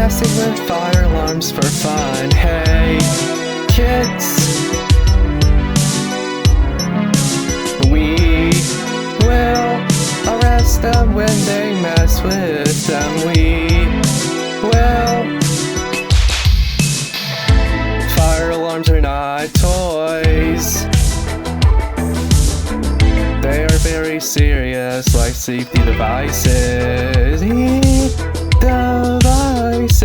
messing with fire alarms for fun. Hey, kids, we will arrest them when they mess with them. We will. Fire alarms are not toys. They are very serious, like safety devices. Devices.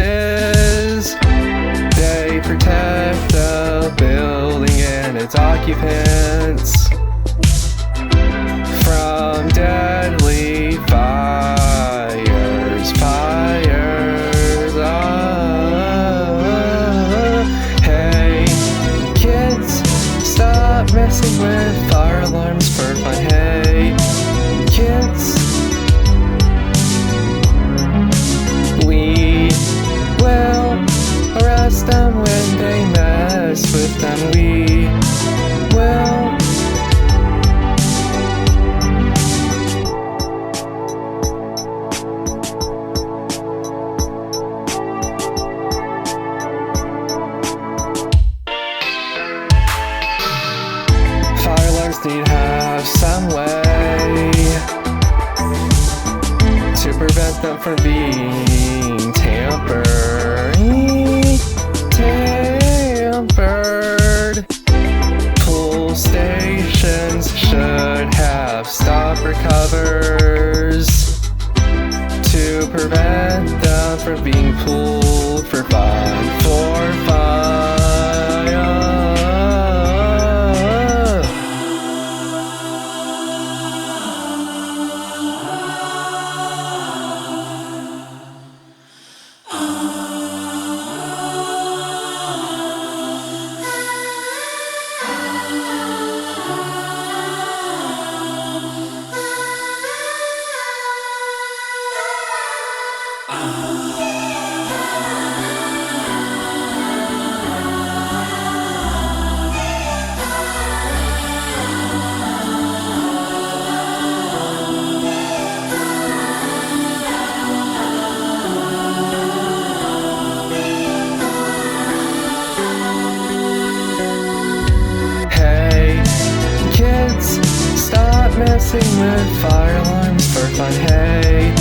They protect the building and its occupants from deadly fires. Fires. Hey, kids, stop messing with fire alarms for fun. Hey, kids, we will arrest them when they mess with them. We will. Fire alarms need to have some way to prevent them from being tampered. Tampered. Pool stations should have stopper covers to prevent them from being pulled for fun. For fun. Stop messing with fire alarms for fun. Hey,